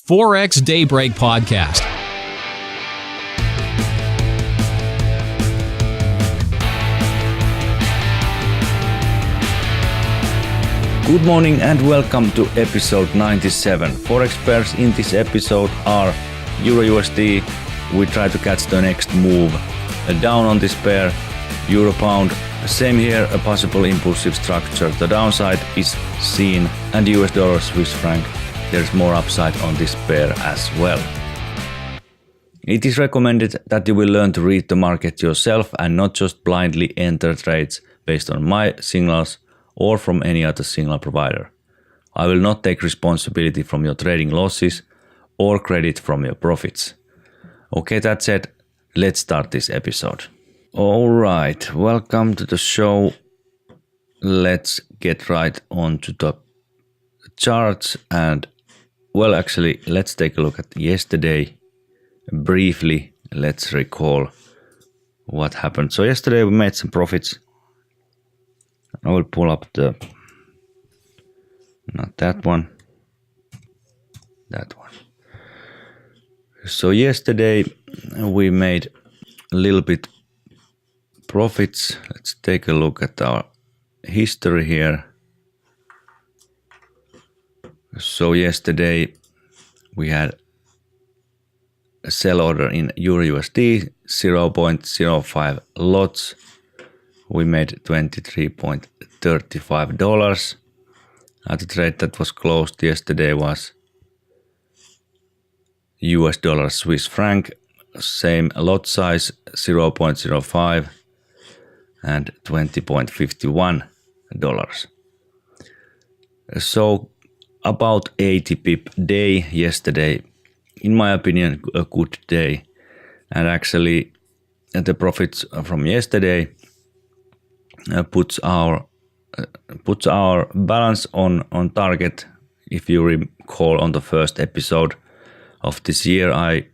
ForexDayBreak podcast. Good morning and welcome to episode 97. Forex pairs in this episode are Euro-USD. We try to catch the next move down on this pair. Euro-Pound, same here, a possible impulsive structure. The downside is seen, and US dollar Swiss franc. There's more upside on this pair as well. It is recommended that you will learn to read the market yourself and not just blindly enter trades based on my signals or from any other signal provider. I will not take responsibility from your trading losses or credit from your profits. Okay, that said, let's start this episode. Alright, welcome to the show. Let's get right on to the charts and, well, actually, let's take a look at yesterday. Briefly, let's recall what happened. So yesterday we made some profits. I will pull up not that one, that one. So yesterday we made a little bit profits. Let's take a look at our history here. So yesterday we had a sell order in Euro-USD, 0.05 lots. We made $23.35. The trade that was closed yesterday was US dollar Swiss franc, same lot size, 0.05 and $20.51. So about 80 pip day yesterday, in my opinion, a good day. And actually the profits from yesterday puts our balance on target. If you recall, on the first episode of this year, I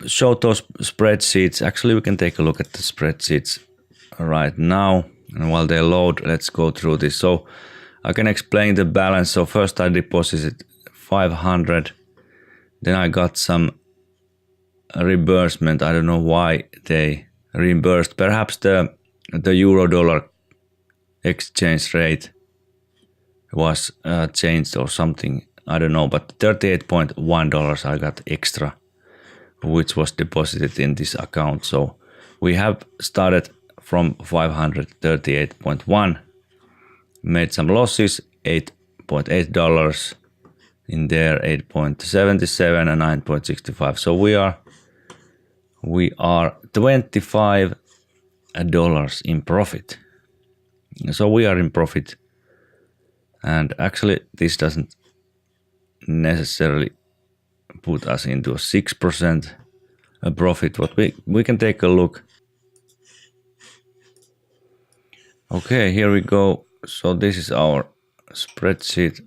showed those spreadsheets. Actually, we can take a look at the spreadsheets right now, and while they load, let's go through this. So I can explain the balance. So first I deposited 500, then I got some reimbursement. I don't know why they reimbursed. Perhaps the euro-dollar exchange rate was changed or something. I don't know, but $38.1 I got extra, which was deposited in this account. So we have started from 538.1, made some losses, $8.8 in there, 8.77 and 9.65. So we are $25 in profit. So we are in profit, and actually this doesn't necessarily put us into a 6% profit, but we can take a look. Okay, here we go. So this is our spreadsheet.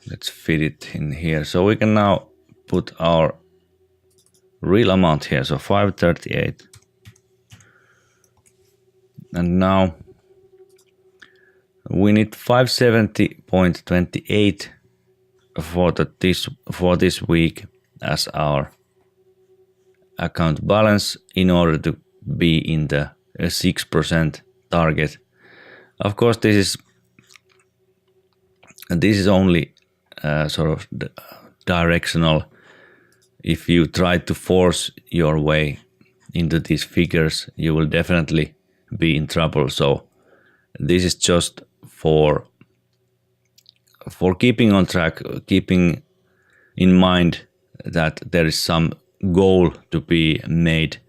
Let's fit it in here. So we can now put our real amount here. So 538. And now we need 570.28 for this week as our account balance in order to be in the 6% target. Of course, this is only sort of directional. If you try to force your way into these figures, you will definitely be in trouble. So this is just for keeping on track, keeping in mind that there is some goal to be made.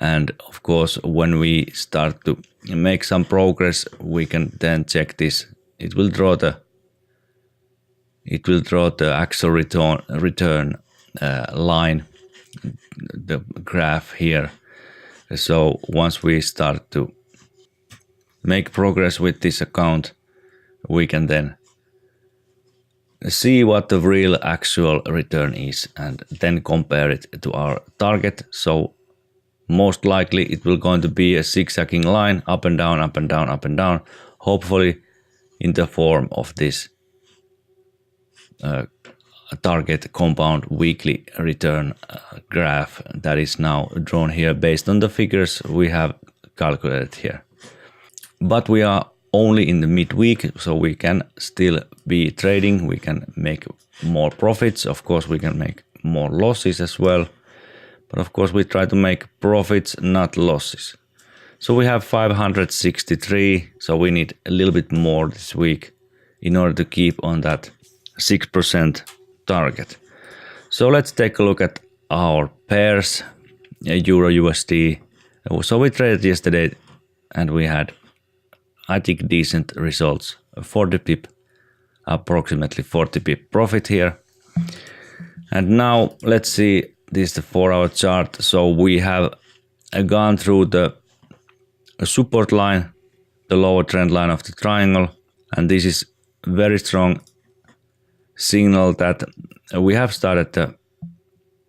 And of course, when we start to make some progress, we can then check this. It will draw the actual return line, the graph here. So once we start to make progress with this account, we can then see what the real actual return is and then compare it to our target. So most likely it will going to be a zigzagging line, up and down, up and down, up and down, hopefully in the form of this target compound weekly return graph that is now drawn here based on the figures we have calculated here. But we are only in the midweek, so we can still be trading, we can make more profits, of course we can make more losses as well, but of course we try to make profits, not losses. So we have 563, so we need a little bit more this week in order to keep on that 6% target. So let's take a look at our pairs, Euro USD. So we traded yesterday and we had, I think, decent results. 40 pip, approximately 40 pip profit here. And now let's see, this is the 4-hour chart. So we have gone through the support line, the lower trend line of the triangle, and this is very strong signal that we have started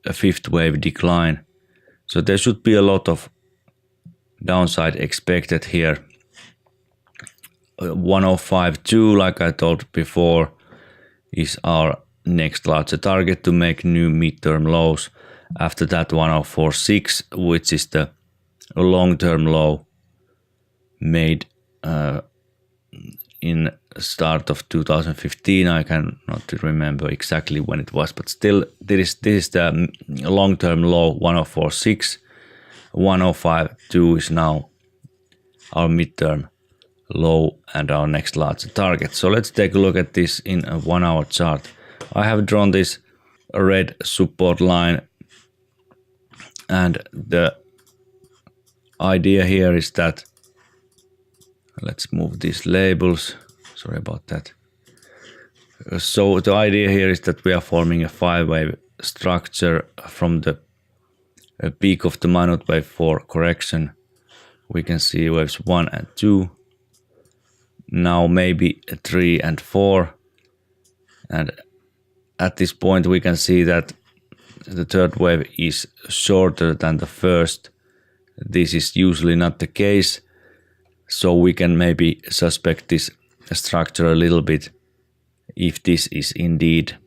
a fifth wave decline. So there should be a lot of downside expected here. 105.2, like I told before, is our next larger target to make new midterm lows. After that 104.6, which is the long-term low made in start of 2015. I cannot remember exactly when it was, but still this is the long-term low, 104.6. 105.2 is now our midterm low and our next larger target. So let's take a look at this in a 1-hour chart. I have drawn this red support line, and the idea here is that, let's move these labels, sorry about that. So the idea here is that we are forming a 5-wave structure from the peak of the minute wave 4 correction. We can see waves 1 and 2, now maybe 3 and 4, and at this point we can see that the third wave is shorter than the first. This is usually not the case, so we can maybe suspect this structure a little bit if this is indeed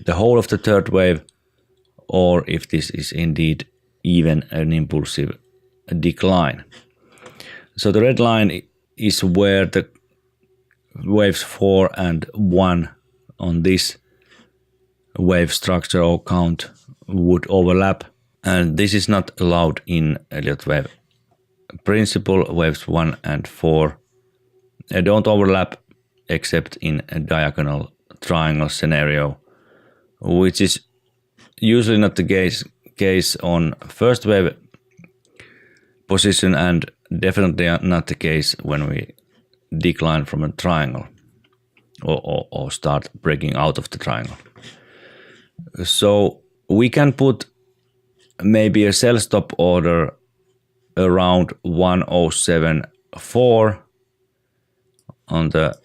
the whole of the third wave, or if this is indeed even an impulsive decline. So the red line is where the waves 4 and 1 on this wave structure or count would overlap, and this is not allowed in Elliott wave principle. Waves 1 and 4 don't overlap except in a diagonal triangle scenario, which is usually not the case on first wave position, and definitely not the case when we decline from a triangle or start breaking out of the triangle. So we can put maybe a sell stop order around 107.4 on the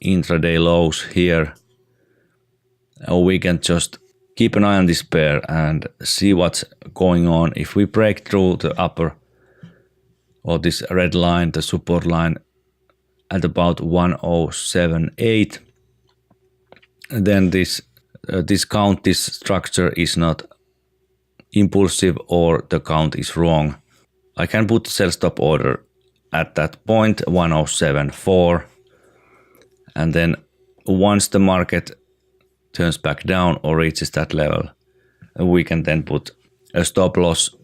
intraday lows here. Or we can just keep an eye on this pair and see what's going on. If we break through the upper or this red line, the support line at about 107.8, then this structure is not impulsive or the count is wrong. I can put sell stop order at that point, 107.4, and then once the market turns back down or reaches that level, we can then put a stop loss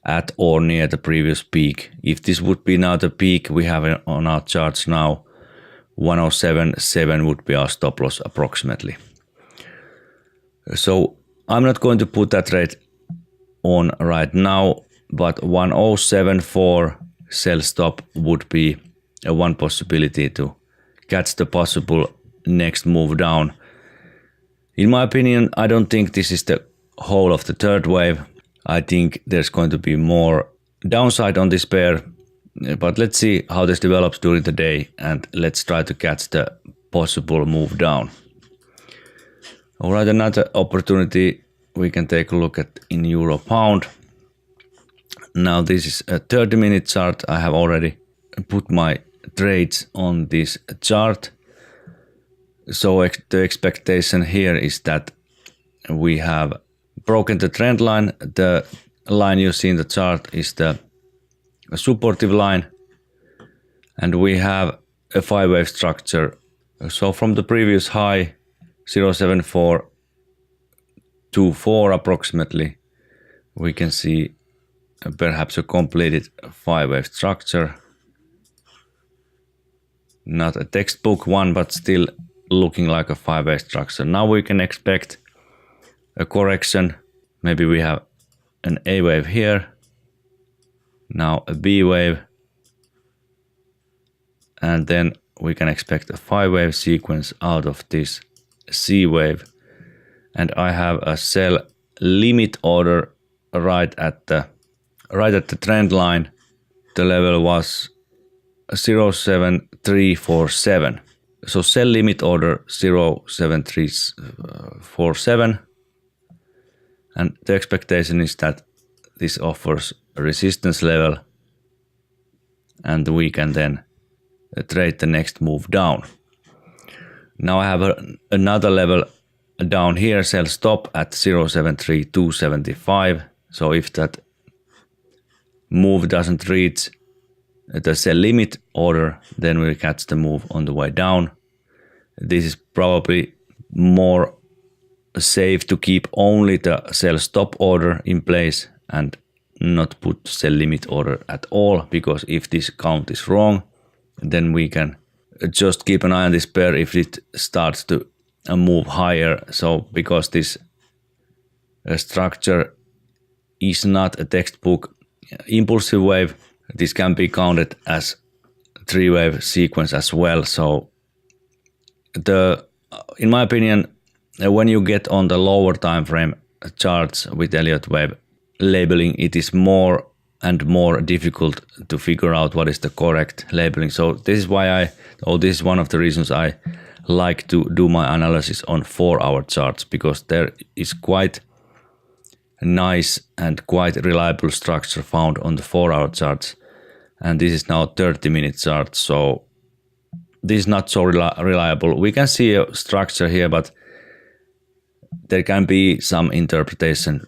at or near the previous peak. If this would be now the peak we have on our charts now, 107.7 would be our stop loss approximately. So I'm not going to put that rate on right now, but 107.4 sell stop would be one possibility to catch the possible next move down. In my opinion, I don't think this is the whole of the third wave. I think there's going to be more downside on this pair, but let's see how this develops during the day and let's try to catch the possible move down. Alright, another opportunity we can take a look at in euro pound. Now this is a 30-minute chart. I have already put my trades on this chart. So the expectation here is that we have broken the trend line. The line you see in the chart is the supportive line, and we have a 5-wave structure. So from the previous high 0.7424 approximately, we can see perhaps a completed 5-wave structure. Not a textbook one, but still looking like a 5-wave structure. Now we can expect a correction. Maybe we have an A wave here, now a B wave, and then we can expect a 5-wave sequence out of this C wave. And I have a sell limit order right at the trend line. The level was 0.7347. So sell limit order 0.7347, and the expectation is that this offers a resistance level, and we can then trade the next move down. Now I have another level down here, sell stop at 0.73275. So if that move doesn't reach the sell limit order, then we catch the move on the way down. This is probably more safe to keep only the sell stop order in place and not put sell limit order at all, because if this count is wrong, then we can just keep an eye on this pair if it starts to move higher. So because this structure is not a textbook impulsive wave, this can be counted as 3-wave sequence as well. So in my opinion, when you get on the lower time frame charts with Elliott wave labeling, it is more and more difficult to figure out what is the correct labeling. So this is why this is one of the reasons I like to do my analysis on 4-hour charts, because there is quite nice and quite reliable structure found on the 4-hour charts. And this is now 30-minute chart, so this is not so reliable. We can see a structure here, but there can be some interpretation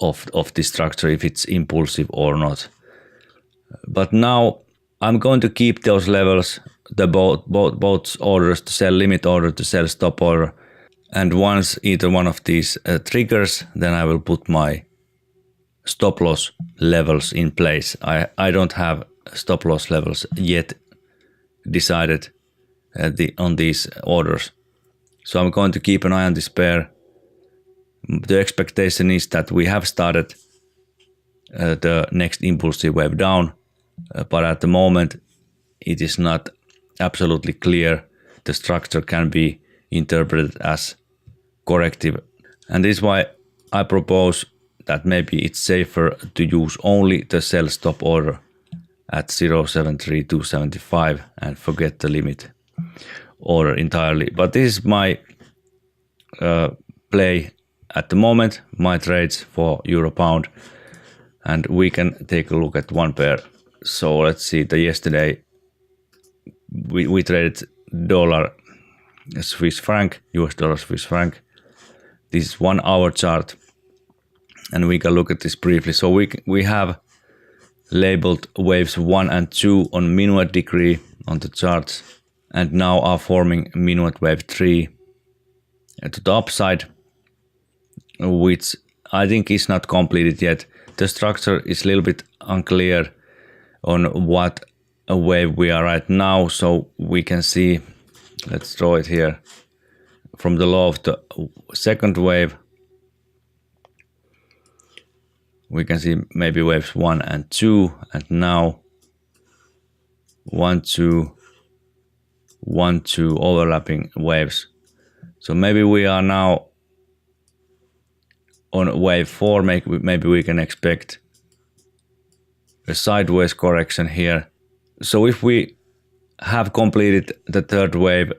of this structure if it's impulsive or not. But now I'm going to keep those levels, the both orders, the sell limit order, the sell stop order, and once either one of these triggers, then I will put my stop loss levels in place. I don't have stop loss levels yet decided on these orders, so I'm going to keep an eye on this pair. The expectation is that we have started the next impulsive wave down, but at the moment it is not absolutely clear. The structure can be interpreted as corrective, and this is why I propose that maybe it's safer to use only the sell stop order at 0.73275 and forget the limit order entirely. But this is my play at the moment, my trades for euro pound, and we can take a look at one pair. So let's see, yesterday we traded dollar Swiss franc, US dollar Swiss franc. This is 1-hour chart, and we can look at this briefly. So we have labeled waves 1 and 2 on minuet degree on the charts, and now are forming minuet wave 3 to the upside, which I think is not completed yet. The structure is a little bit unclear on what a wave we are right now, so we can see, let's draw it here, from the low of the second wave, we can see maybe waves 1 and 2, and now 1, 2, 1, 2 overlapping waves. So maybe we are now on wave 4, maybe we can expect a sideways correction here. So if we have completed the third wave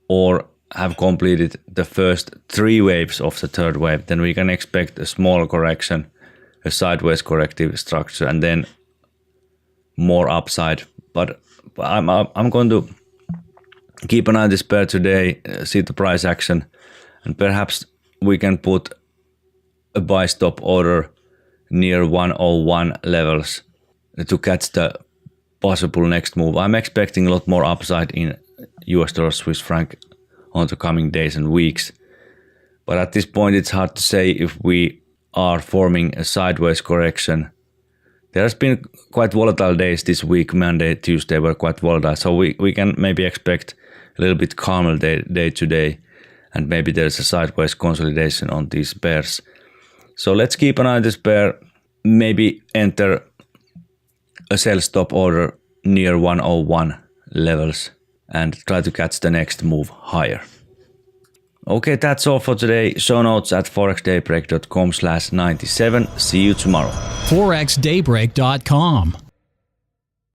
or have completed the first 3 waves of the third wave, then we can expect a small correction, a sideways corrective structure, and then more upside. But I'm going to keep an eye on this pair today, see the price action, and perhaps we can put a buy stop order near 101 levels to catch the possible next move. I'm expecting a lot more upside in US dollar Swiss franc on the coming days and weeks. But at this point, it's hard to say if we are forming a sideways correction. There has been quite volatile days this week. Monday, Tuesday were quite volatile. So we can maybe expect a little bit calmer day today. And maybe there's a sideways consolidation on these pairs. So let's keep an eye on this pair. Maybe enter a sell stop order near 101 levels and try to catch the next move higher. Okay, that's all for today. Show notes at ForexDayBreak.com/97. See you tomorrow. ForexDayBreak.com